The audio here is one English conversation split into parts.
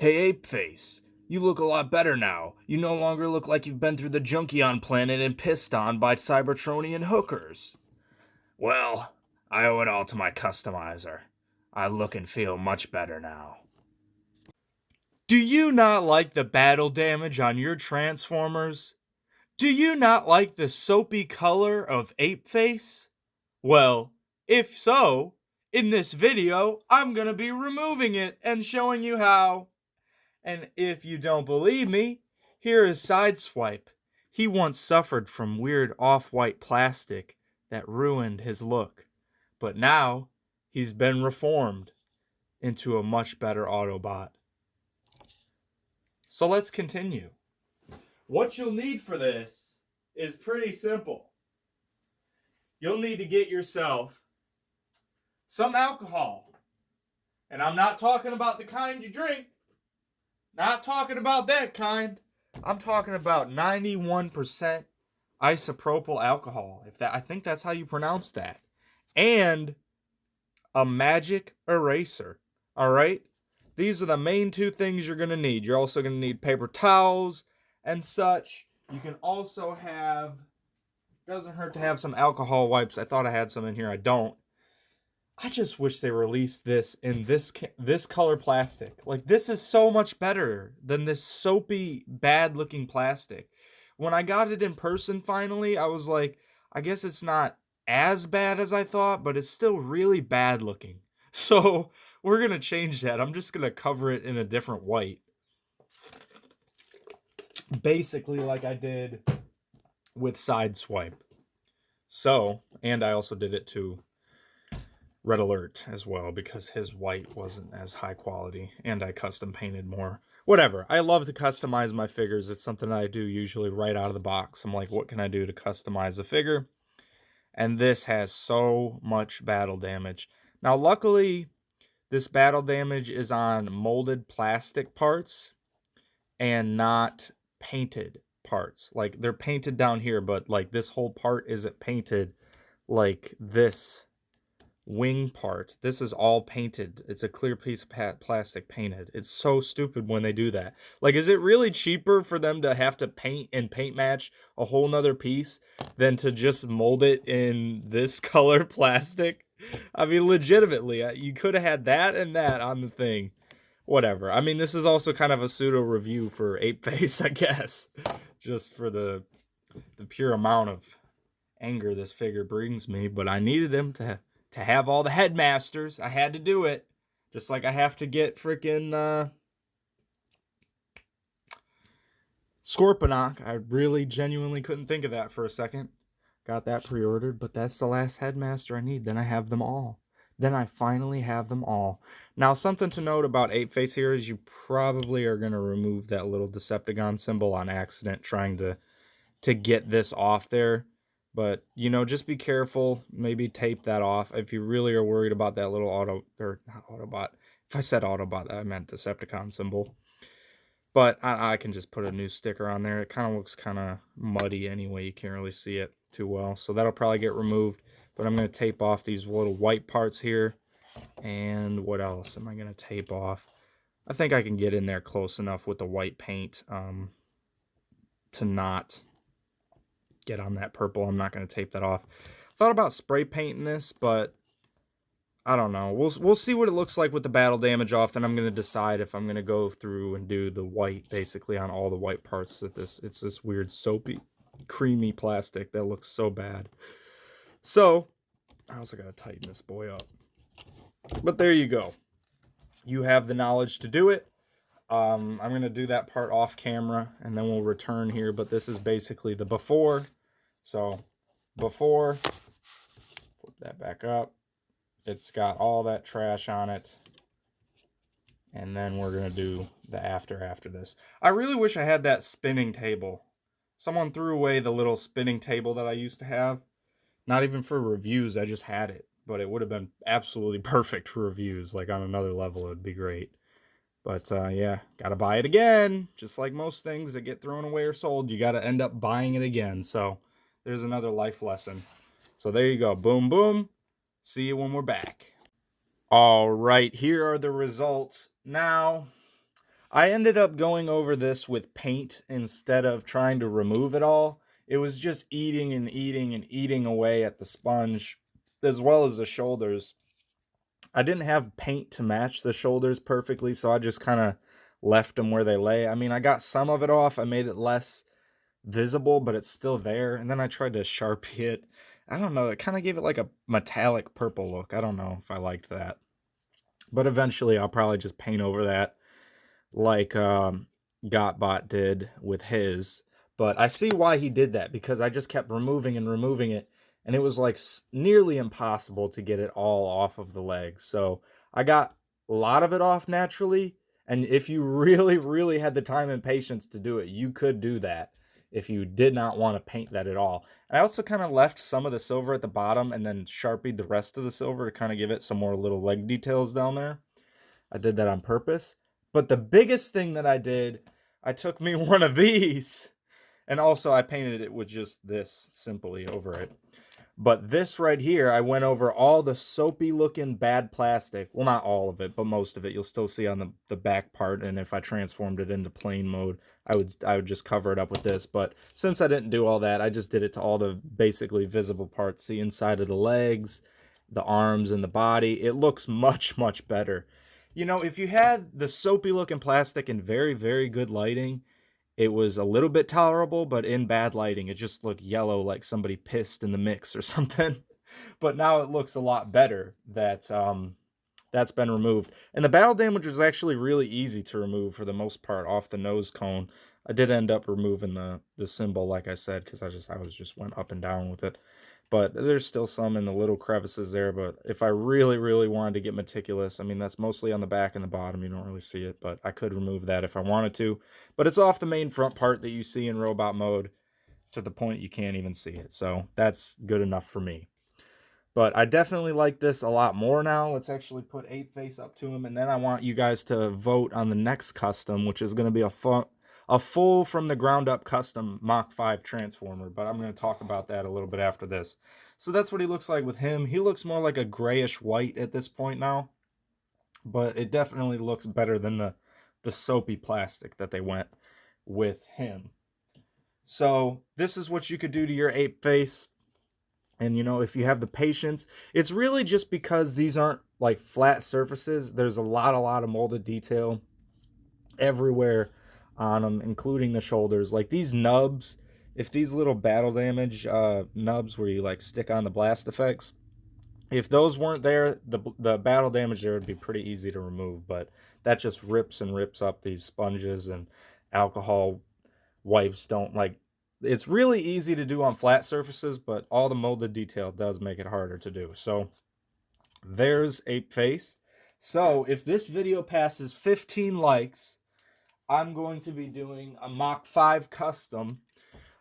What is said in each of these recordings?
Hey Apeface, you look a lot better now. You no longer look like you've been through the Junkion planet and pissed on by Cybertronian hookers. Well, I owe it all to my customizer. I look and feel much better now. Do you not like the battle damage on your Transformers? Do you not like the soapy color of Apeface? Well, if so, in this video, I'm gonna be removing it and showing you how. And if you don't believe me, here is Sideswipe. He once suffered from weird off-white plastic that ruined his look. But now, he's been reformed into a much better Autobot. So let's continue. What you'll need for this is pretty simple. You'll need to get yourself some alcohol. And I'm not talking about the kind you drink. Not talking about that kind. I'm talking about 91% isopropyl alcohol. I think that's how you pronounce that. And a magic eraser. All right? These are the main two things you're going to need. You're also going to need paper towels and such. You can also have, doesn't hurt to have some alcohol wipes. I thought I had some in here. I don't. I just wish they released this in this color plastic. Like, this is so much better than this soapy, bad-looking plastic. When I got it in person finally, I was like, I guess it's not as bad as I thought, but it's still really bad looking. So, we're going to change that. I'm just going to cover it in a different white. Basically like I did with Sideswipe. So, and I also did it to Red Alert as well, because his white wasn't as high quality, and I custom painted more. Whatever. I love to customize my figures. It's something I do usually right out of the box. I'm like, what can I do to customize a figure? And this has so much battle damage. Now, luckily, this battle damage is on molded plastic parts and not painted parts. Like, they're painted down here, but like this whole part isn't painted like this wing part. This is all painted. It's a clear piece of plastic painted. It's so stupid when they do that. Like, is it really cheaper for them to have to paint and paint match a whole nother piece than to just mold it in this color plastic? I mean, legitimately, you could have had that and that on the thing. Whatever. I mean, this is also kind of a pseudo review for Apeface, I guess. Just for the pure amount of anger this figure brings me. But I needed him to have all the headmasters. I had to do it. Just like I have to get freaking Scorponok. I really genuinely couldn't think of that for a second. Got that pre-ordered, but that's the last headmaster I need. Then I have them all. Then I finally have them all. Now, something to note about Apeface here is you probably are going to remove that little Decepticon symbol on accident, trying to get this off there. But, you know, just be careful. Maybe tape that off if you really are worried about that little not Autobot. If I said Autobot, I meant Decepticon symbol. But I can just put a new sticker on there. It kind of looks kind of muddy anyway. You can't really see it too well. So that'll probably get removed. But I'm going to tape off these little white parts here. And what else am I going to tape off? I think I can get in there close enough with the white paint to not get on that purple. I'm not going to tape that off. Thought about spray painting this, but I don't know. We'll see what it looks like with the battle damage off. Then I'm going to decide if I'm going to go through and do the white basically on all the white parts. It's this weird soapy, creamy plastic that looks so bad. So I also got to tighten this boy up. But there you go. You have the knowledge to do it. I'm going to do that part off camera, and then we'll return here. But this is basically the before. So, before, flip that back up. It's got all that trash on it. And then we're going to do the after this. I really wish I had that spinning table. Someone threw away the little spinning table that I used to have. Not even for reviews, I just had it. But it would have been absolutely perfect for reviews. Like, on another level, it would be great. But, yeah, gotta buy it again. Just like most things that get thrown away or sold, you gotta end up buying it again. So, there's another life lesson. So, there you go. Boom, boom. See you when we're back. All right, here are the results. Now, I ended up going over this with paint instead of trying to remove it all. It was just eating and eating and eating away at the sponge as well as the shoulders. I didn't have paint to match the shoulders perfectly, so I just kind of left them where they lay. I mean, I got some of it off. I made it less visible, but it's still there. And then I tried to Sharpie it. I don't know. It kind of gave it like a metallic purple look. I don't know if I liked that. But eventually I'll probably just paint over that like Gotbot did with his. But I see why he did that, because I just kept removing and removing it, and it was like nearly impossible to get it all off of the legs. So I got a lot of it off naturally, and if you really, really had the time and patience to do it, you could do that if you did not want to paint that at all. And I also kind of left some of the silver at the bottom and then Sharpied the rest of the silver to kind of give it some more little leg details down there. I did that on purpose. But the biggest thing that I did, I took me one of these, and also I painted it with just this simply over it. But this right here, I went over all the soapy looking bad plastic. Well, not all of it, but most of it. You'll still see on the back part, and if I transformed it into plain mode, I would just cover it up with this. But since I didn't do all that, I just did it to all the basically visible parts, the inside of the legs, the arms, and the body. It looks much, much better. You know, if you had the soapy looking plastic in very, very good lighting, it was a little bit tolerable, but in bad lighting, it just looked yellow like somebody pissed in the mix or something. But now it looks a lot better that's been removed. And the battle damage was actually really easy to remove for the most part off the nose cone. I did end up removing the symbol, like I said, because I was just went up and down with it. But there's still some in the little crevices there. But if I really, really wanted to get meticulous, I mean, that's mostly on the back and the bottom. You don't really see it, but I could remove that if I wanted to. But it's off the main front part that you see in robot mode to the point you can't even see it. So that's good enough for me. But I definitely like this a lot more now. Let's actually put Apeface up to him, and then I want you guys to vote on the next custom, which is going to be a full from the ground up custom Mach 5 transformer. But I'm going to talk about that a little bit after this. So that's what he looks like with him. He looks more like a grayish white at this point now, but it definitely looks better than the soapy plastic that they went with him. So this is what you could do to your Apeface. And, you know, if you have the patience, it's really just because these aren't like flat surfaces. There's a lot of molded detail everywhere on them, including the shoulders. Like these nubs, if these little battle damage nubs where you like stick on the blast effects, if those weren't there, the battle damage there would be pretty easy to remove. But that just rips and rips up these sponges, and alcohol wipes don't like. It's really easy to do on flat surfaces, but all the molded detail does make it harder to do. So there's Apeface. So if this video passes 15 likes, I'm going to be doing a Mach 5 custom.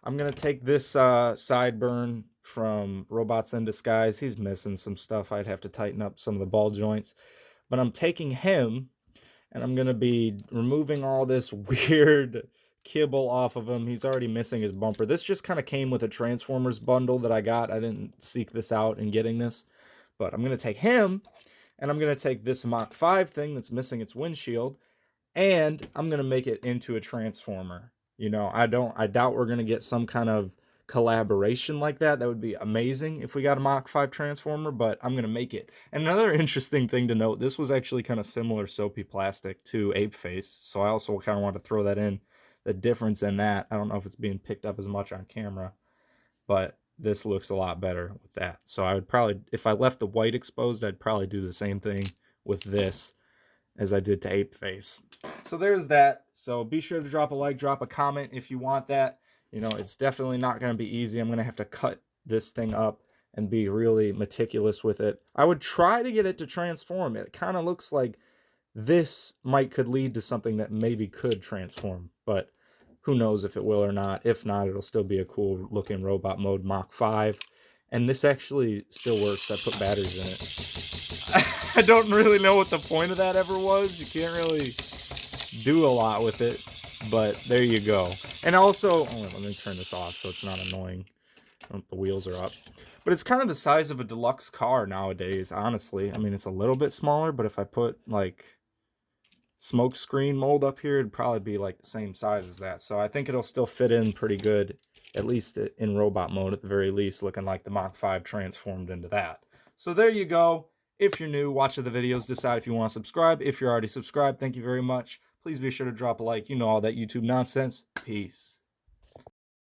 I'm going to take this sideburn from Robots in Disguise. He's missing some stuff. I'd have to tighten up some of the ball joints. But I'm taking him, and I'm going to be removing all this weird kibble off of him. He's already missing his bumper. This just kind of came with a Transformers bundle that I got. I didn't seek this out in getting this. But I'm going to take him, and I'm going to take this Mach 5 thing that's missing its windshield, and I'm going to make it into a Transformer. You know, I doubt we're going to get some kind of collaboration like that. That would be amazing if we got a Mach 5 Transformer, but I'm going to make it. And another interesting thing to note, this was actually kind of similar soapy plastic to Apeface, so I also kind of want to throw that in. The difference in that, I don't know if it's being picked up as much on camera, but this looks a lot better with that. So I would probably, if I left the white exposed, I'd probably do the same thing with this as I did to Apeface. So there's that. So be sure to drop a like, drop a comment if you want that. You know, it's definitely not going to be easy. I'm going to have to cut this thing up and be really meticulous with it. I would try to get it to transform. It kind of looks like this could lead to something that maybe could transform, but who knows if it will or not. If not, it'll still be a cool looking robot mode Mach 5. And this actually still works. I put batteries in it. I don't really know what the point of that ever was. You can't really do a lot with it, but there you go. And also, let me turn this off so it's not annoying. The wheels are up. But it's kind of the size of a deluxe car nowadays, honestly. I mean, it's a little bit smaller, but if I put, like, smoke screen mold up here, it'd probably be like the same size as that. So I think it'll still fit in pretty good, at least in robot mode at the very least, looking like the Mach 5 transformed into that. So there you go. If you're new, watching the videos, decide if you want to subscribe. If you're already subscribed, thank you very much. Please be sure to drop a like. You know all that YouTube nonsense. Peace.